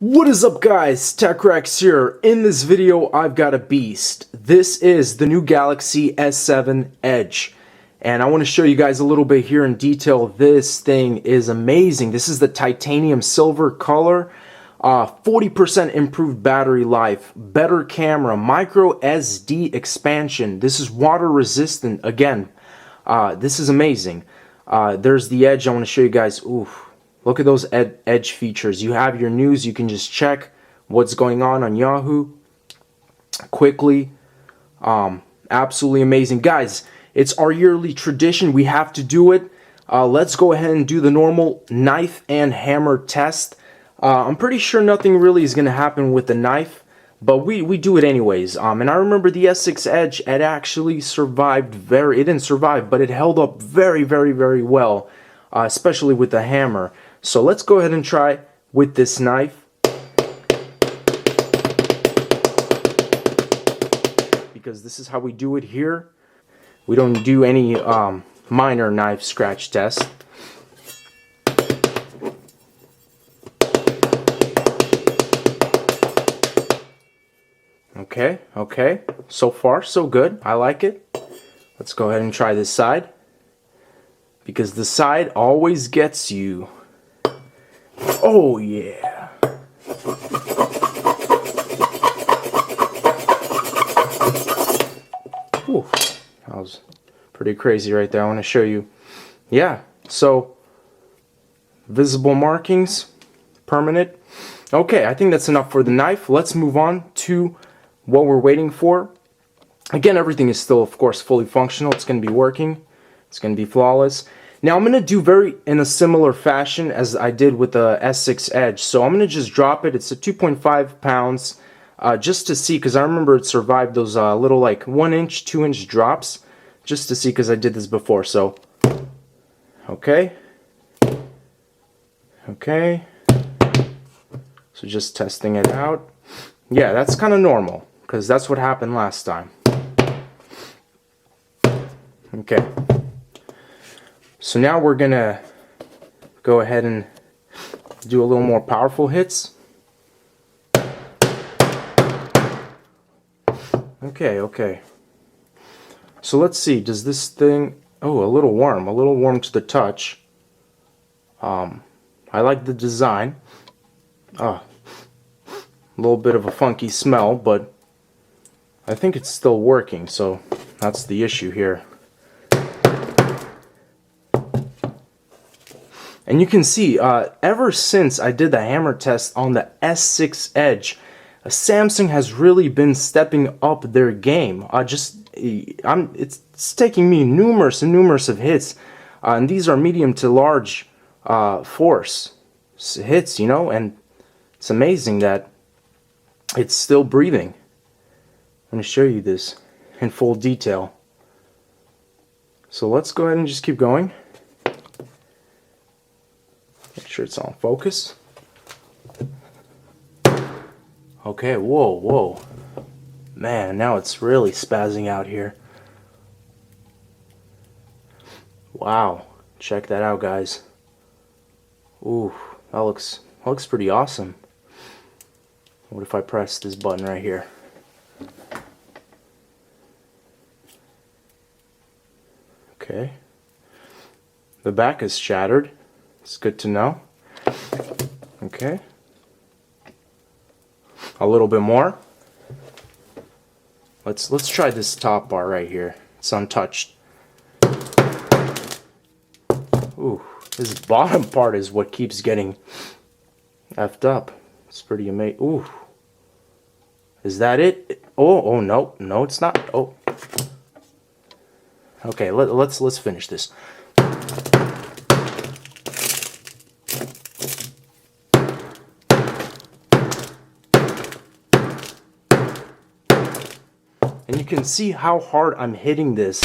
What is up, guys? TechRex here. In this video I've got a beast. This is the new Galaxy S7 Edge, and I want to show you guys a little bit here in detail. This thing is amazing. This is the titanium silver color, 40% improved battery life, better camera, micro SD expansion. This is water resistant. Again, this is amazing. There's the Edge. I want to show you guys. Oof. Look at those Edge features. You have your news. You can just check what's going on Yahoo quickly. Absolutely amazing. Guys, it's our yearly tradition. We have to do it. Let's go ahead and do the normal knife and hammer test. I'm pretty sure nothing really is going to happen with the knife, but we do it anyways. And I remember the S6 Edge, it actually survived it didn't survive, but it held up very, very, very well, especially with the hammer. So let's go ahead and try with this knife, because this is how we do it here. We don't do any minor knife scratch test. Okay, so far so good. I like it. Let's go ahead and try this side, because the side always gets you. Oh yeah. Ooh, that was pretty crazy right there. I want to show you. Yeah, so visible markings, permanent. Okay, I think that's enough for the knife. Let's move on to what we're waiting for. Again, everything is still, of course, fully functional. It's going to be working. It's going to be flawless. Now I'm going to do in a similar fashion as I did with the S6 Edge. So I'm going to just drop it. It's a 2.5 pounds just to see, because I remember it survived those little like 1-inch, 2-inch drops, just to see, because I did this before. So, okay. So just testing it out. Yeah, that's kind of normal, because that's what happened last time. Okay. So now we're gonna go ahead and do a little more powerful hits. Okay. So let's see, does this thing, oh, a little warm to the touch. I like the design. A little bit of a funky smell, but I think it's still working, so that's the issue here. And you can see, ever since I did the hammer test on the S6 Edge, Samsung has really been stepping up their game. It's taking me numerous of hits, and these are medium to large force hits, you know, and it's amazing that it's still breathing. I'm going to show you this in full detail. So let's go ahead and just keep going. Make sure it's on focus. Okay, whoa. Man, now it's really spazzing out here. Wow, check that out, guys. Ooh, that looks pretty awesome. What if I press this button right here? Okay. The back is shattered. It's good to know. Okay. A little bit more. Let's try this top bar right here. It's untouched. Ooh, this bottom part is what keeps getting effed up. It's pretty amazing. Ooh. Is that it? Oh no, it's not. Oh. Okay, let's finish this. And you can see how hard I'm hitting this.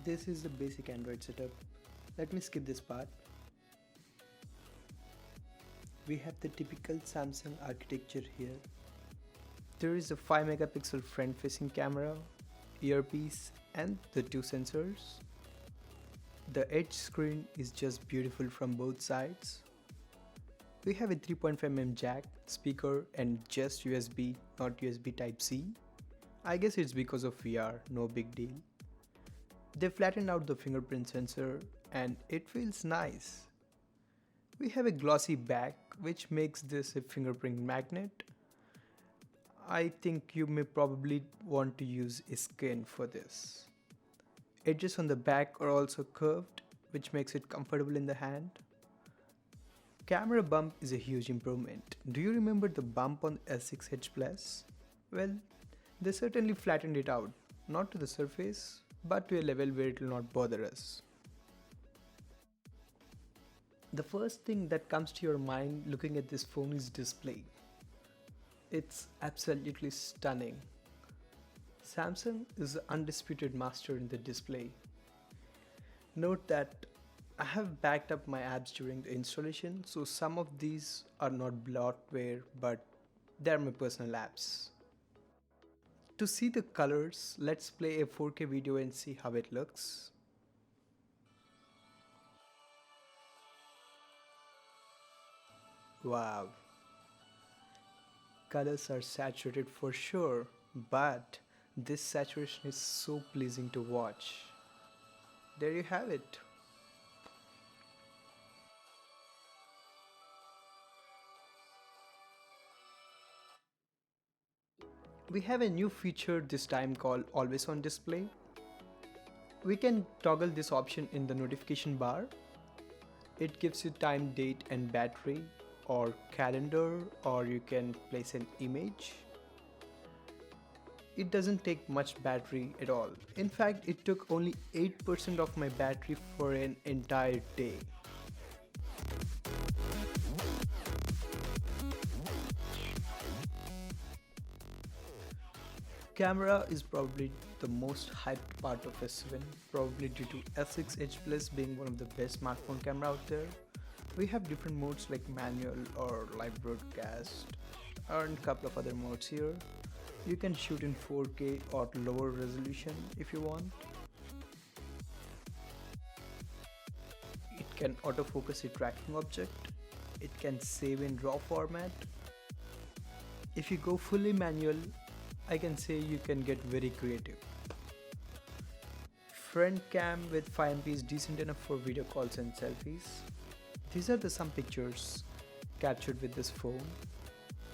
This is the basic Android setup. Let me skip this part. We have the typical Samsung architecture here. There is a 5 megapixel front facing camera, earpiece and the 2 sensors. The edge screen is just beautiful from both sides. We have a 3.5mm jack, speaker and just USB, not USB Type-C. I guess it's because of VR, no big deal. They flattened out the fingerprint sensor and it feels nice. We have a glossy back which makes this a fingerprint magnet. I think you may probably want to use a skin for this. Edges on the back are also curved, which makes it comfortable in the hand. Camera bump is a huge improvement. Do you remember the bump on the S6 Edge Plus? Well, they certainly flattened it out, not to the surface, but to a level where it will not bother us. The first thing that comes to your mind looking at this phone is display. It's absolutely stunning. Samsung is the undisputed master in the display. Note that I have backed up my apps during the installation, so some of these are not bloatware, but they are my personal apps. To see the colors, let's play a 4K video and see how it looks. Wow. Colors are saturated for sure, but this saturation is so pleasing to watch. There you have it. We have a new feature this time called Always On Display. We can toggle this option in the notification bar. It gives you time, date and battery, or calendar, or you can place an image. It doesn't take much battery at all. In fact, it took only 8% of my battery for an entire day. Camera is probably the most hyped part of S7, probably due to S6 Edge Plus being one of the best smartphone camera out there. We have different modes like manual or live broadcast and a couple of other modes here. You can shoot in 4K or lower resolution if you want. It can autofocus a tracking object. It can save in RAW format. If you go fully manual, I can say you can get very creative. Front cam with 5MP is decent enough for video calls and selfies. These are some pictures captured with this phone.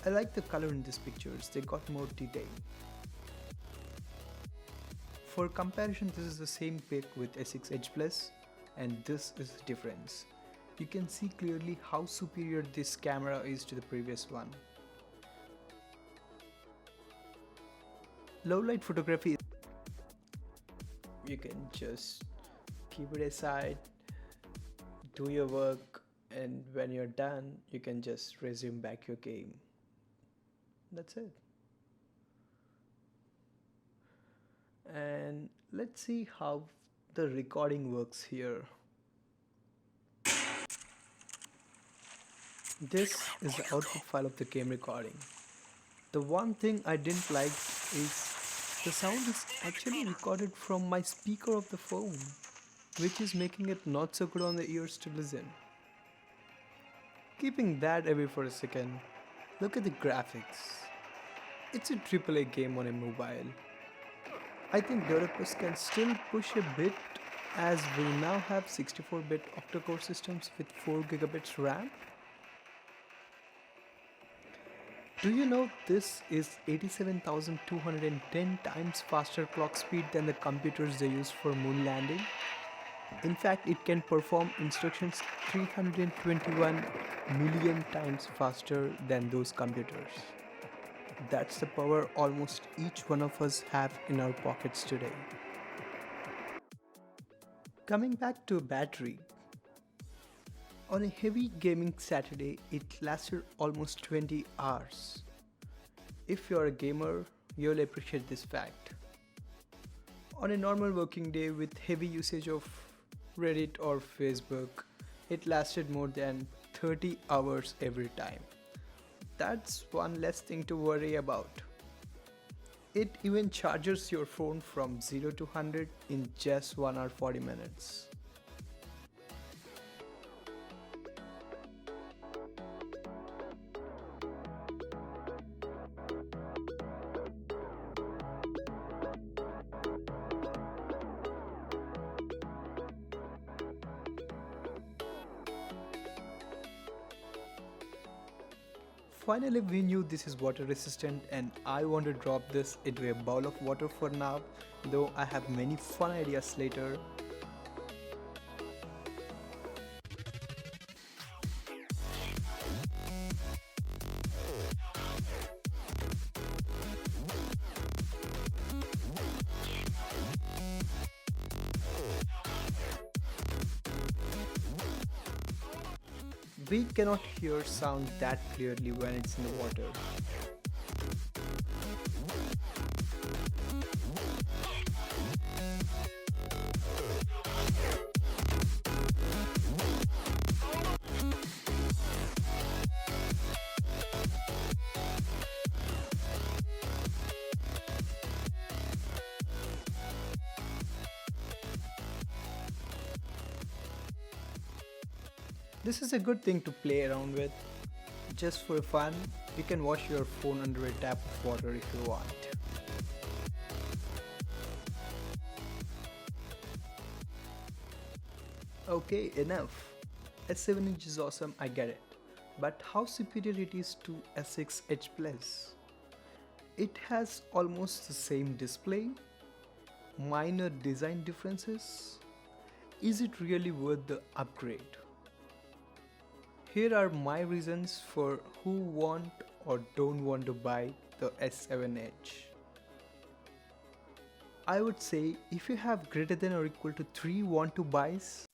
I like the color in these pictures, they got more detail. For comparison, this is the same pic with S6 Edge Plus, and this is the difference. You can see clearly how superior this camera is to the previous one. Low light photography, you can just keep it aside, do your work, and when you're done, you can just resume back your game. That's it. And let's see how the recording works here. This is the output file of the game recording. The one thing I didn't like is the sound is actually recorded from my speaker of the phone, which is making it not so good on the ears to listen. Keeping that away for a second, look at the graphics. It's a AAA game on a mobile. I think developers can still push a bit as we now have 64-bit octa-core systems with 4GB RAM. Do you know this is 87,210 times faster clock speed than the computers they use for moon landing? In fact, it can perform instructions 321 million times faster than those computers. That's the power almost each one of us have in our pockets today. Coming back to battery. On a heavy gaming Saturday, it lasted almost 20 hours. If you're a gamer, you'll appreciate this fact. On a normal working day with heavy usage of Reddit or Facebook, it lasted more than 30 hours every time. That's one less thing to worry about. It even charges your phone from 0 to 100 in just 1 hour 40 minutes. Finally, we knew this is water resistant and I want to drop this into a bowl of water for now, though I have many fun ideas later. We cannot hear sound that clearly when it's in the water. This is a good thing to play around with. Just for fun, you can wash your phone under a tap of water if you want. Okay, enough. S7 Edge is awesome, I get it. But how superior it is to S6 Edge Plus? It has almost the same display, minor design differences. Is it really worth the upgrade? Here are my reasons for who want or don't want to buy the S7 Edge. I would say if you have greater than or equal to 3 want to buys,